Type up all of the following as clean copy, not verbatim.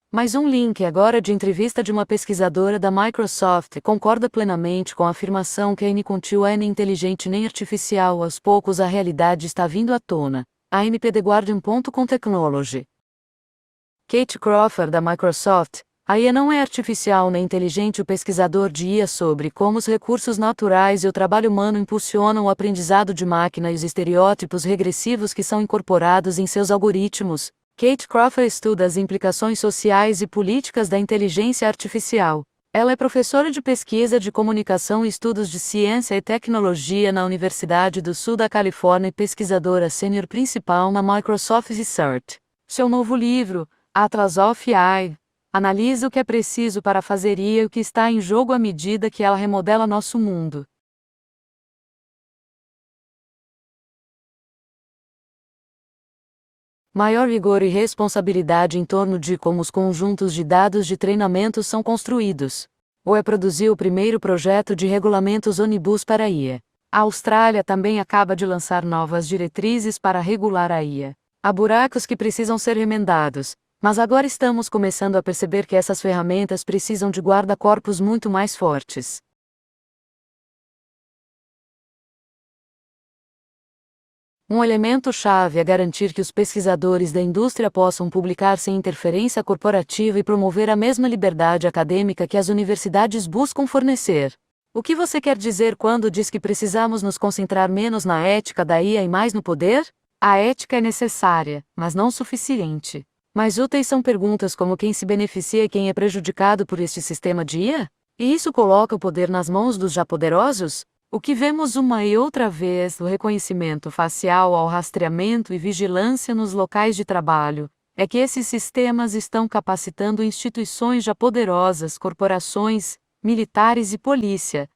Mais um link agora de entrevista de uma pesquisadora da Microsoft concorda plenamente com a afirmação que a N-Contil é nem inteligente nem artificial. Aos poucos a realidade está vindo à tona. A MP The Guardian.com Technology. Kate Crawford da Microsoft. A IA não é artificial nem inteligente. O pesquisador de IA sobre como os recursos naturais e o trabalho humano impulsionam o aprendizado de máquina e os estereótipos regressivos que são incorporados em seus algoritmos. Kate Crawford estuda as implicações sociais e políticas da inteligência artificial. Ela é professora de pesquisa de comunicação e estudos de ciência e tecnologia na Universidade do Sul da Califórnia e pesquisadora sênior principal na Microsoft Research. Seu novo livro, Atlas of AI, analisa o que é preciso para fazer IA e o que está em jogo à medida que ela remodela nosso mundo. Maior rigor e responsabilidade em torno de como os conjuntos de dados de treinamento são construídos. O UE produziu o primeiro projeto de regulamentos Omnibus para a IA. A Austrália também acaba de lançar novas diretrizes para regular a IA. Há buracos que precisam ser remendados, mas agora estamos começando a perceber que essas ferramentas precisam de guarda-corpos muito mais fortes. Um elemento-chave é garantir que os pesquisadores da indústria possam publicar sem interferência corporativa e promover a mesma liberdade acadêmica que as universidades buscam fornecer. O que você quer dizer quando diz que precisamos nos concentrar menos na ética da IA e mais no poder? A ética é necessária, mas não suficiente. Mais úteis são perguntas como quem se beneficia e quem é prejudicado por este sistema de IA? E isso coloca o poder nas mãos dos já poderosos? O que vemos uma e outra vez do reconhecimento facial ao rastreamento e vigilância nos locais de trabalho é que esses sistemas estão capacitando instituições já poderosas, corporações, militares e polícia.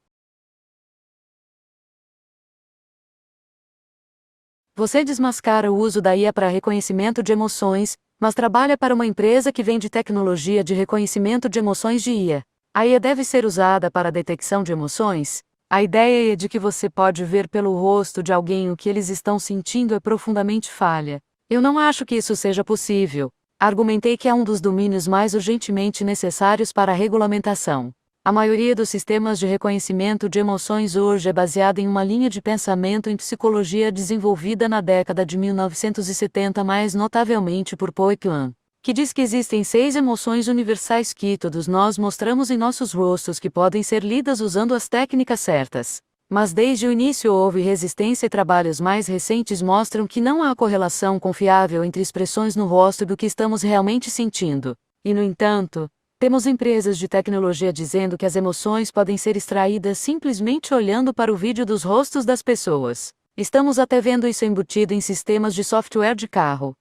Você desmascara o uso da IA para reconhecimento de emoções, mas trabalha para uma empresa que vende tecnologia de reconhecimento de emoções de IA. A IA deve ser usada para a detecção de emoções? A ideia de que você pode ver pelo rosto de alguém o que eles estão sentindo é profundamente falha. Eu não acho que isso seja possível. Argumentei que é um dos domínios mais urgentemente necessários para a regulamentação. A maioria dos sistemas de reconhecimento de emoções hoje é baseada em uma linha de pensamento em psicologia desenvolvida na década de 1970, mais notavelmente por Paul Ekman, que diz que existem 6 emoções universais que todos nós mostramos em nossos rostos que podem ser lidas usando as técnicas certas. Mas desde o início houve resistência e trabalhos mais recentes mostram que não há correlação confiável entre expressões no rosto do que estamos realmente sentindo. E no entanto, temos empresas de tecnologia dizendo que as emoções podem ser extraídas simplesmente olhando para o vídeo dos rostos das pessoas. Estamos até vendo isso embutido em sistemas de software de carro.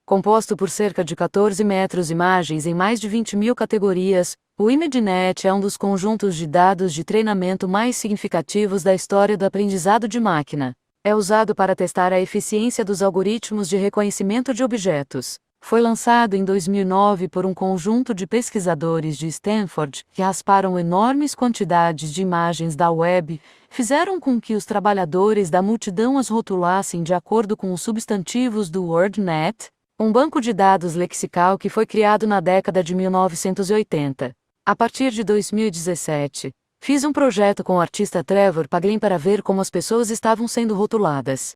Composto por cerca de 14 metros imagens em mais de 20.000 categorias, o ImageNet é um dos conjuntos de dados de treinamento mais significativos da história do aprendizado de máquina. É usado para testar a eficiência dos algoritmos de reconhecimento de objetos. Foi lançado em 2009 por um conjunto de pesquisadores de Stanford que rasparam enormes quantidades de imagens da web, fizeram com que os trabalhadores da multidão as rotulassem de acordo com os substantivos do WordNet, um banco de dados lexical que foi criado na década de 1980. A partir de 2017, fiz um projeto com o artista Trevor Paglen para ver como as pessoas estavam sendo rotuladas.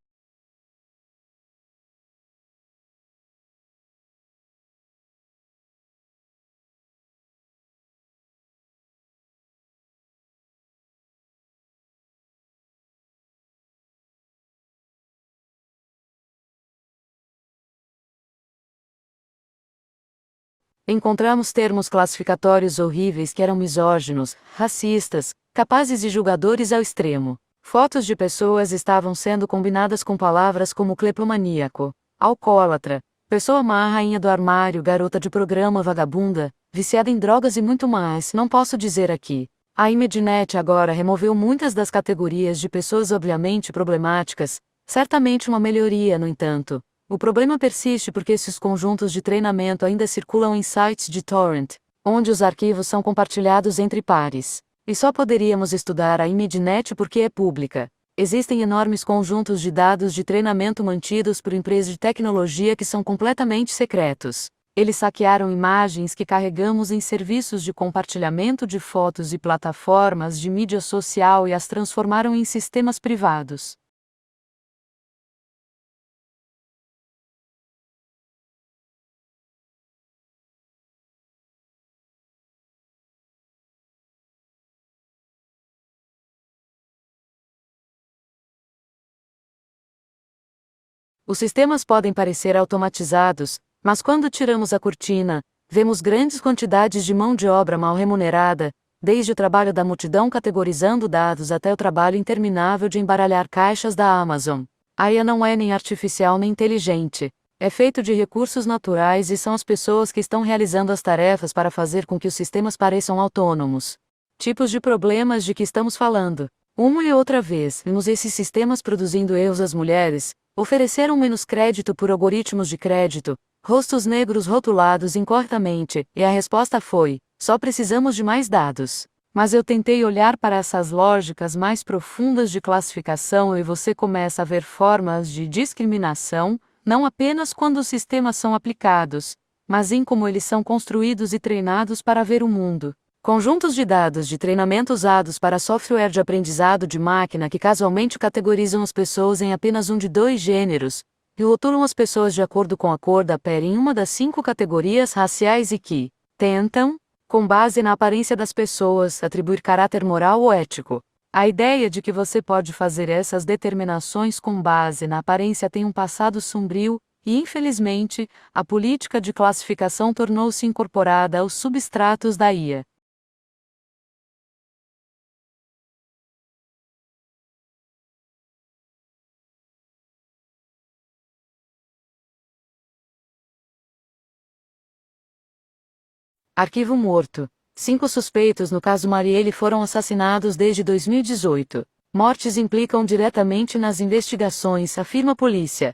Encontramos termos classificatórios horríveis que eram misóginos, racistas, capazes de julgadores ao extremo. Fotos de pessoas estavam sendo combinadas com palavras como cleptomaníaco, alcoólatra, pessoa má, rainha do armário, garota de programa, vagabunda, viciada em drogas e muito mais. Não posso dizer aqui. A ImageNet agora removeu muitas das categorias de pessoas obviamente problemáticas, certamente uma melhoria, no entanto. O problema persiste porque esses conjuntos de treinamento ainda circulam em sites de torrent, onde os arquivos são compartilhados entre pares. E só poderíamos estudar a ImageNet porque é pública. Existem enormes conjuntos de dados de treinamento mantidos por empresas de tecnologia que são completamente secretos. Eles saquearam imagens que carregamos em serviços de compartilhamento de fotos e plataformas de mídia social e as transformaram em sistemas privados. Os sistemas podem parecer automatizados, mas quando tiramos a cortina, vemos grandes quantidades de mão de obra mal remunerada, desde o trabalho da multidão categorizando dados até o trabalho interminável de embaralhar caixas da Amazon. A IA não é nem artificial nem inteligente. É feito de recursos naturais e são as pessoas que estão realizando as tarefas para fazer com que os sistemas pareçam autônomos. Tipos de problemas de que estamos falando. Uma e outra vez, vimos esses sistemas produzindo erros às mulheres, ofereceram menos crédito por algoritmos de crédito, rostos negros rotulados incorretamente, e a resposta foi: só precisamos de mais dados. Mas eu tentei olhar para essas lógicas mais profundas de classificação e você começa a ver formas de discriminação, não apenas quando os sistemas são aplicados, mas em como eles são construídos e treinados para ver o mundo. Conjuntos de dados de treinamento usados para software de aprendizado de máquina que casualmente categorizam as pessoas em apenas um de dois gêneros, e rotulam as pessoas de acordo com a cor da pele em uma das 5 categorias raciais e que tentam, com base na aparência das pessoas, atribuir caráter moral ou ético. A ideia de que você pode fazer essas determinações com base na aparência tem um passado sombrio, e infelizmente, a política de classificação tornou-se incorporada aos substratos da IA. Arquivo morto. 5 suspeitos no caso Marielle foram assassinados desde 2018. Mortes implicam diretamente nas investigações, afirma a polícia.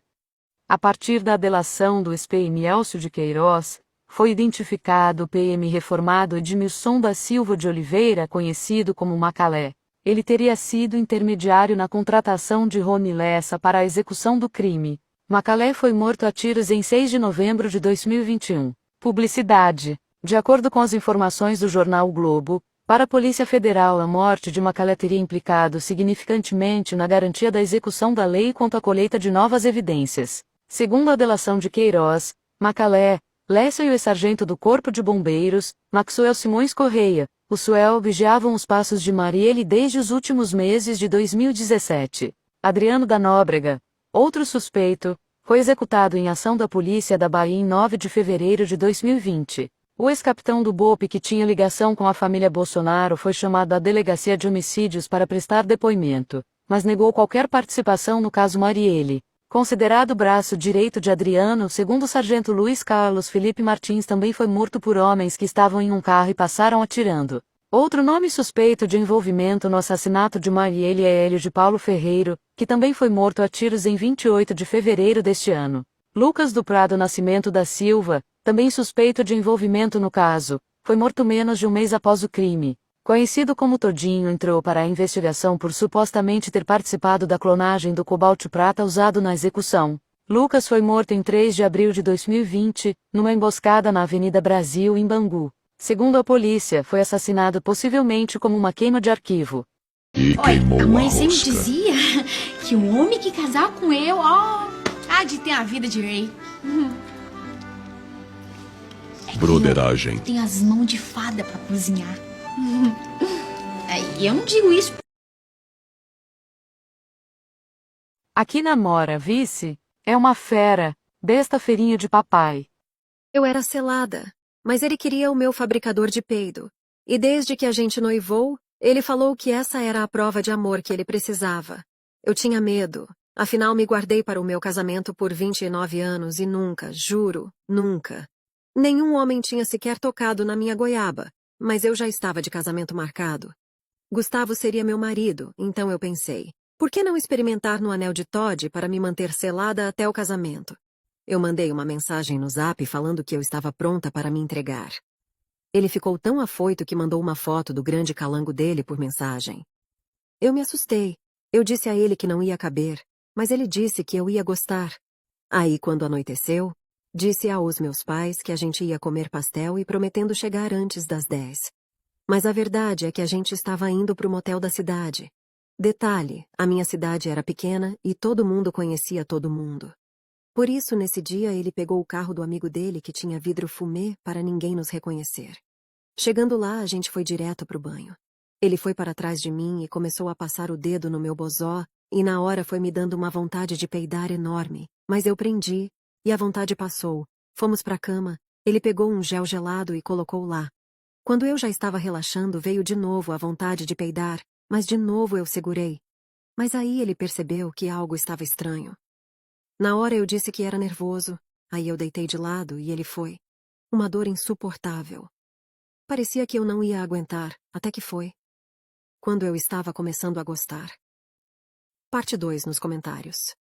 A partir da delação do ex-PM Elcio de Queiroz, foi identificado o PM reformado Edmilson da Silva de Oliveira, conhecido como Macalé. Ele teria sido intermediário na contratação de Rony Lessa para a execução do crime. Macalé foi morto a tiros em 6 de novembro de 2021. Publicidade. De acordo com as informações do jornal o Globo, para a Polícia Federal a morte de Macalé teria implicado significantemente na garantia da execução da lei quanto à colheita de novas evidências. Segundo a delação de Queiroz, Macalé, Lessa e o ex-sargento do Corpo de Bombeiros, Maxwell Simões Correia, o Suel vigiavam os passos de Marielle desde os últimos meses de 2017. Adriano da Nóbrega, outro suspeito, foi executado em ação da Polícia da Bahia em 9 de fevereiro de 2020. O ex-capitão do BOPE que tinha ligação com a família Bolsonaro foi chamado à delegacia de homicídios para prestar depoimento, mas negou qualquer participação no caso Marielle. Considerado braço direito de Adriano, segundo o sargento Luiz Carlos Felipe Martins também foi morto por homens que estavam em um carro e passaram atirando. Outro nome suspeito de envolvimento no assassinato de Marielle é Hélio de Paulo Ferreiro, que também foi morto a tiros em 28 de fevereiro deste ano. Lucas do Prado Nascimento da Silva, também suspeito de envolvimento no caso, foi morto menos de um mês após o crime. Conhecido como Todinho, entrou para a investigação por supostamente ter participado da clonagem do cobalto prata usado na execução. Lucas foi morto em 3 de abril de 2020, numa emboscada na Avenida Brasil, em Bangu. Segundo a polícia, foi assassinado possivelmente como uma queima de arquivo. E queimou a mãe sempre dizia que um homem que casar com eu, há de ter a vida de rei. Broderagem. Tem as mãos de fada pra cozinhar. Eu não digo isso. Aqui namora, vice? É uma fera, besta ferinha de papai. Eu era selada, mas ele queria o meu fabricador de peido. E desde que a gente noivou, ele falou que essa era a prova de amor que ele precisava. Eu tinha medo, afinal me guardei para o meu casamento por 29 anos e nunca, juro, nunca. Nenhum homem tinha sequer tocado na minha goiaba, mas eu já estava de casamento marcado. Gustavo seria meu marido, então eu pensei, por que não experimentar no anel de Todd para me manter selada até o casamento? Eu mandei uma mensagem no Zap falando que eu estava pronta para me entregar. Ele ficou tão afoito que mandou uma foto do grande calango dele por mensagem. Eu me assustei. Eu disse a ele que não ia caber, mas ele disse que eu ia gostar. Aí, quando anoiteceu, disse aos meus pais que a gente ia comer pastel e prometendo chegar antes das 10. Mas a verdade é que a gente estava indo para o motel da cidade. Detalhe, a minha cidade era pequena e todo mundo conhecia todo mundo. Por isso, nesse dia, ele pegou o carro do amigo dele que tinha vidro fumê para ninguém nos reconhecer. Chegando lá, a gente foi direto para o banho. Ele foi para trás de mim e começou a passar o dedo no meu bozó, e na hora foi me dando uma vontade de peidar enorme, mas eu prendi, e a vontade passou. Fomos para a cama, ele pegou um gel gelado e colocou lá. Quando eu já estava relaxando, veio de novo a vontade de peidar, mas de novo eu segurei. Mas aí ele percebeu que algo estava estranho. Na hora eu disse que era nervoso, aí eu deitei de lado e ele foi. Uma dor insuportável. Parecia que eu não ia aguentar, até que foi. Quando eu estava começando a gostar. Parte 2 nos comentários.